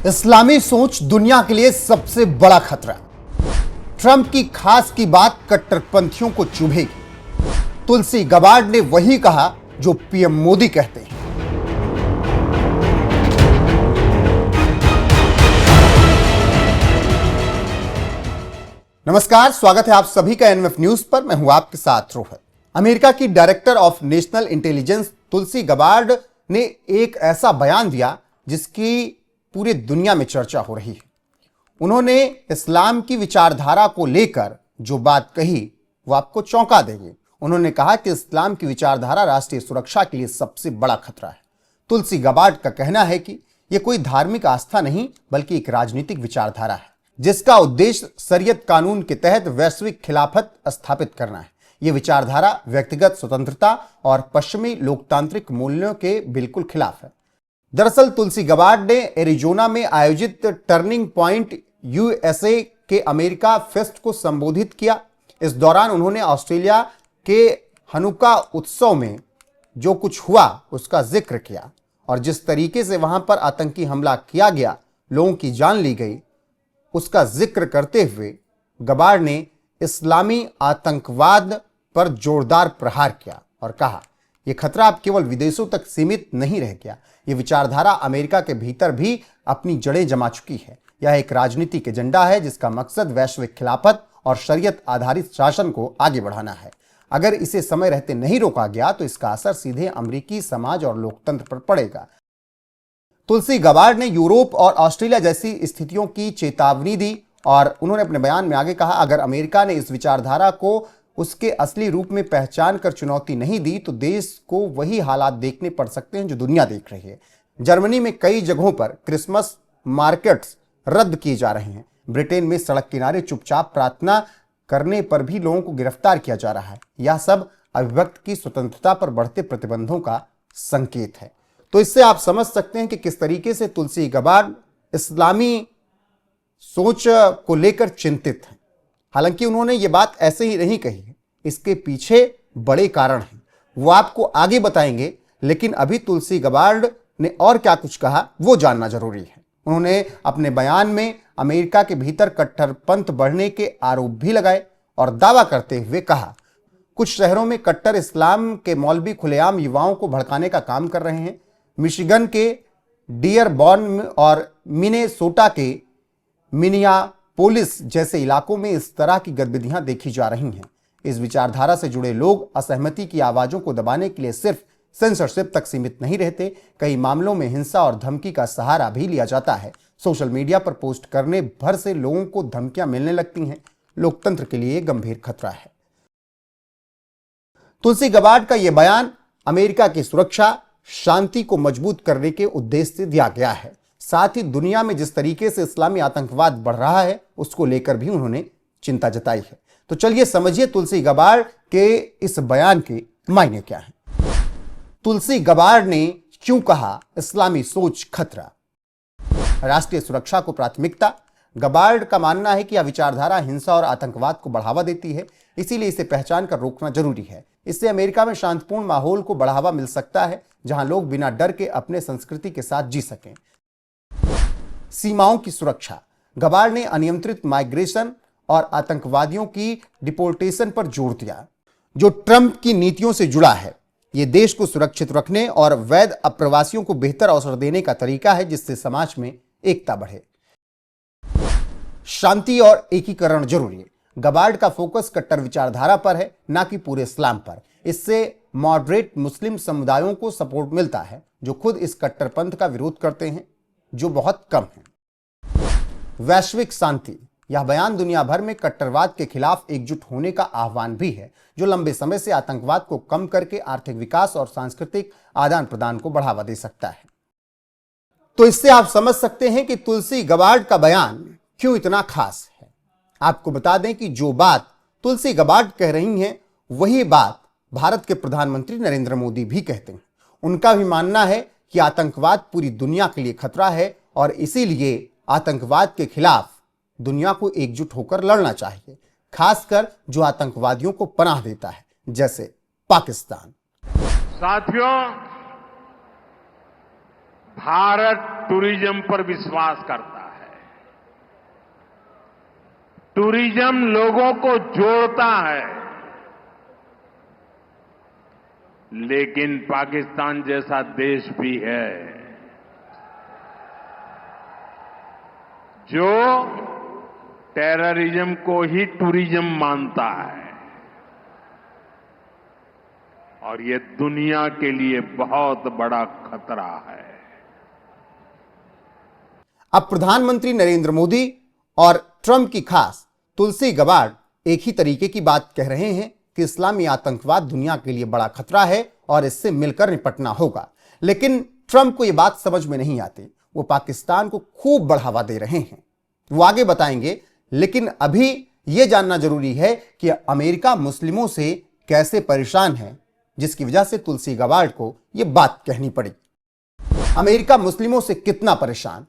इस्लामी सोच दुनिया के लिए सबसे बड़ा खतरा। ट्रंप की खास की बात कट्टरपंथियों को चुभेगी। तुलसी गबार्ड ने वही कहा जो पीएम मोदी कहते हैं। नमस्कार, स्वागत है आप सभी का एनएमएफ न्यूज पर। मैं हूं आपके साथ रोहित। अमेरिका की director of national intelligence Tulsi Gabbard ने एक ऐसा बयान दिया जिसकी पूरी दुनिया में चर्चा हो रही है। उन्होंने इस्लाम की विचारधारा को लेकर जो बात कही वो आपको चौंका देगी। उन्होंने कहा कि इस्लाम की विचारधारा राष्ट्रीय सुरक्षा के लिए सबसे बड़ा खतरा है। तुलसी गबार्ड का कहना है कि यह कोई धार्मिक आस्था नहीं बल्कि एक राजनीतिक विचारधारा है जिसका उद्देश्य शरीयत कानून के तहत वैश्विक खिलाफत स्थापित करना है। यह विचारधारा व्यक्तिगत स्वतंत्रता और पश्चिमी लोकतांत्रिक मूल्यों के बिल्कुल खिलाफ है। दरअसल तुलसी गबार्ड ने एरिजोना में आयोजित टर्निंग पॉइंट यूएसए के अमेरिका फेस्ट को संबोधित किया। इस दौरान उन्होंने ऑस्ट्रेलिया के हनुका उत्सव में जो कुछ हुआ उसका जिक्र किया और जिस तरीके से वहां पर आतंकी हमला किया गया, लोगों की जान ली गई, उसका जिक्र करते हुए गबार्ड ने इस्लामी आतंकवाद पर जोरदार प्रहार किया और कहा यह खतरा अब केवल विदेशों तक सीमित नहीं रह गया, यह विचारधारा अमेरिका के भीतर भी अपनी जड़ें जमा चुकी है। यह एक राजनीतिक एजेंडा है जिसका मकसद वैश्विक खिलाफत और शरीयत आधारित शासन को आगे बढ़ाना है। अगर इसे समय रहते नहीं रोका गया तो इसका असर सीधे अमेरिकी समाज और लोकतंत्र पर पड़ेगा। तुलसी गबार्ड ने यूरोप और ऑस्ट्रेलिया जैसी स्थितियों की चेतावनी दी और उन्होंने अपने बयान में आगे कहा, अगर अमेरिका ने इस विचारधारा को उसके असली रूप में पहचान कर चुनौती नहीं दी तो देश को वही हालात देखने पड़ सकते हैं जो दुनिया देख रही है। जर्मनी में कई जगहों पर क्रिसमस मार्केट्स रद्द किए जा रहे हैं। ब्रिटेन में सड़क किनारे चुपचाप प्रार्थना करने पर भी लोगों को गिरफ्तार किया जा रहा है। यह सब अभिव्यक्ति की स्वतंत्रता पर बढ़ते प्रतिबंधों का संकेत है। तो इससे आप समझ सकते हैं कि किस तरीके से तुलसी गबार्ड इस्लामी सोच को लेकर चिंतित है। हालांकि उन्होंने ये बात ऐसे ही नहीं कही है, इसके पीछे बड़े कारण हैं, वो आपको आगे बताएंगे। लेकिन अभी तुलसी गबार्ड ने और क्या कुछ कहा वो जानना जरूरी है। उन्होंने अपने बयान में अमेरिका के भीतर कट्टरपंथ बढ़ने के आरोप भी लगाए और दावा करते हुए कहा, कुछ शहरों में कट्टर इस्लाम के मौलवी खुलेआम युवाओं को भड़काने का काम कर रहे हैं। मिशिगन के डियरबॉर्न और मिनेसोटा के मिनियापोलिस जैसे इलाकों में इस तरह की गतिविधियां देखी जा रही हैं। इस विचारधारा से जुड़े लोग असहमति की आवाजों को दबाने के लिए सिर्फ सेंसरशिप तक सीमित नहीं रहते, कई मामलों में हिंसा और धमकी का सहारा भी लिया जाता है। सोशल मीडिया पर पोस्ट करने भर से लोगों को धमकियां मिलने लगती हैं। लोकतंत्र के लिए गंभीर खतरा है। तुलसी गबार्ड का यह बयान अमेरिका की सुरक्षा शांति को मजबूत करने के उद्देश्य से दिया गया है। साथ ही दुनिया में जिस तरीके से इस्लामी आतंकवाद बढ़ रहा है उसको लेकर भी उन्होंने चिंता जताई है। तो चलिए समझिए तुलसी गबार्ड के इस बयान के मायने क्या हैं। तुलसी गबार्ड ने क्यों कहा इस्लामी सोच खतरा? राष्ट्रीय सुरक्षा को प्राथमिकता। गबार्ड का मानना है कि यह विचारधारा हिंसा और आतंकवाद को बढ़ावा देती है, इसीलिए इसे पहचान कर रोकना जरूरी है। इससे अमेरिका में शांतिपूर्ण माहौल को बढ़ावा मिल सकता है जहां लोग बिना डर के अपने संस्कृति के साथ जी सकें। सीमाओं की सुरक्षा। गबार्ड ने अनियंत्रित माइग्रेशन और आतंकवादियों की डिपोर्टेशन पर जोर दिया जो ट्रंप की नीतियों से जुड़ा है। यह देश को सुरक्षित रखने और वैध अप्रवासियों को बेहतर अवसर देने का तरीका है जिससे समाज में एकता बढ़े। शांति और एकीकरण जरूरी है। गबार्ड का फोकस कट्टर विचारधारा पर है, ना कि पूरे इस्लाम पर। इससे मॉडरेट मुस्लिम समुदायों को सपोर्ट मिलता है जो खुद इस कट्टरपंथ का विरोध करते हैं, जो बहुत कम है। वैश्विक शांति। यह बयान दुनिया भर में कट्टरवाद के खिलाफ एकजुट होने का आह्वान भी है जो लंबे समय से आतंकवाद को कम करके आर्थिक विकास और सांस्कृतिक आदान प्रदान को बढ़ावा दे सकता है। तो इससे आप समझ सकते हैं कि तुलसी गबार्ड का बयान क्यों इतना खास है। आपको बता दें कि जो बात तुलसी गबार्ड कह रही हैं वही बात भारत के प्रधानमंत्री नरेंद्र मोदी भी कहते हैं। उनका भी मानना है कि आतंकवाद पूरी दुनिया के लिए खतरा है और इसीलिए आतंकवाद के खिलाफ दुनिया को एकजुट होकर लड़ना चाहिए, खासकर जो आतंकवादियों को पनाह देता है जैसे पाकिस्तान। साथियों, भारत टूरिज्म पर विश्वास करता है। टूरिज्म लोगों को जोड़ता है, लेकिन पाकिस्तान जैसा देश भी है जो टेररिज्म को ही टूरिज्म मानता है, और ये दुनिया के लिए बहुत बड़ा खतरा है। अब प्रधानमंत्री नरेंद्र मोदी और ट्रंप की खास तुलसी गबार्ड एक ही तरीके की बात कह रहे हैं कि इस्लामी आतंकवाद दुनिया के लिए बड़ा खतरा है और इससे मिलकर निपटना होगा। लेकिन ट्रंप को यह बात समझ में नहीं आती। वो पाकिस्तान को खूब बढ़ावा दे रहे हैं, वो आगे बताएंगे। लेकिन अभी यह जानना जरूरी है कि अमेरिका मुस्लिमों से कैसे परेशान है, जिसकी वजह से तुलसी गबार्ड को यह बात कहनी पड़ी। अमेरिका मुस्लिमों से कितना परेशान?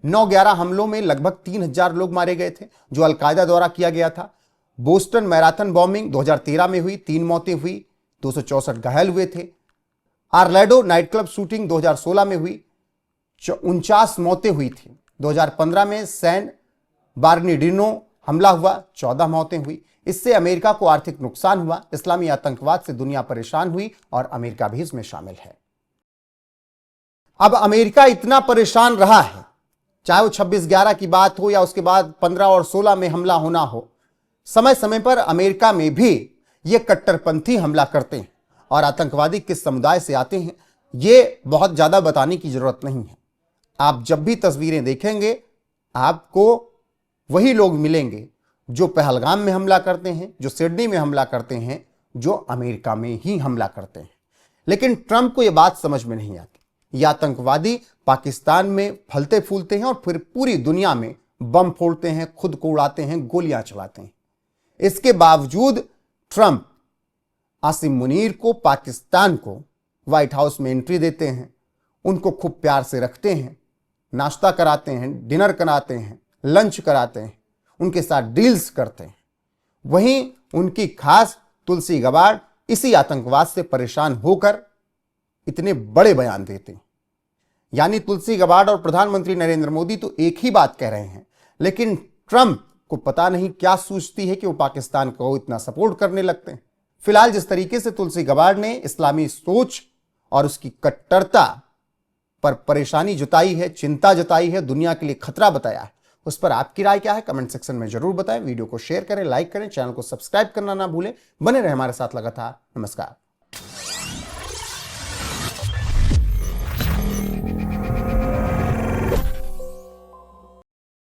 9/11 हमलों में लगभग 3000 लोग मारे गए थे, जो अलकायदा द्वारा किया गया था। बोस्टन मैराथन बॉम्बिंग 2013 में हुई, 3 मौतें हुई, 264 घायल हुए थे। आर्लैंडो नाइट क्लब शूटिंग 2016 में हुई, 49 मौतें हुई थी। 2015 में सैन बार्निडिनो हमला हुआ, 14 मौतें हुई। इससे अमेरिका को आर्थिक नुकसान हुआ। इस्लामी आतंकवाद से दुनिया परेशान हुई और अमेरिका भी इसमें शामिल है। अब अमेरिका इतना परेशान रहा है, चाहे वो 26/11 की बात हो या उसके बाद 15 और 16 में हमला होना हो, समय समय पर अमेरिका में भी ये कट्टरपंथी हमला करते हैं। और आतंकवादी किस समुदाय से आते हैं, ये बहुत ज्यादा बताने की जरूरत नहीं है। आप जब भी तस्वीरें देखेंगे, आपको वही लोग मिलेंगे जो पहलगाम में हमला करते हैं, जो सिडनी में हमला करते हैं, जो अमेरिका में ही हमला करते हैं। लेकिन ट्रंप को यह बात समझ में नहीं आती। ये आतंकवादी पाकिस्तान में फलते फूलते हैं और फिर पूरी दुनिया में बम फोड़ते हैं, खुद को उड़ाते हैं, गोलियां चलाते हैं। इसके बावजूद ट्रंप आसिम मुनीर को, पाकिस्तान को व्हाइट हाउस में एंट्री देते हैं, उनको खूब प्यार से रखते हैं, नाश्ता कराते हैं, डिनर कराते हैं, लंच कराते हैं, उनके साथ डील्स करते हैं। वहीं उनकी खास तुलसी गबार्ड इसी आतंकवाद से परेशान होकर इतने बड़े बयान देते हैं। यानी तुलसी गबार्ड और प्रधानमंत्री नरेंद्र मोदी तो एक ही बात कह रहे हैं, लेकिन ट्रंप को पता नहीं क्या सूझती है कि वो पाकिस्तान को इतना सपोर्ट करने लगते हैं। फिलहाल जिस तरीके से तुलसी गबार्ड ने इस्लामी सोच और उसकी कट्टरता पर परेशानी जताई है, चिंता जताई है, दुनिया के लिए खतरा बताया है, उस पर आपकी राय क्या है कमेंट सेक्शन में जरूर बताएं। वीडियो को शेयर करें, लाइक करें, चैनल को सब्सक्राइब करना ना भूलें। बने रहे हमारे साथ लगातार। नमस्कार।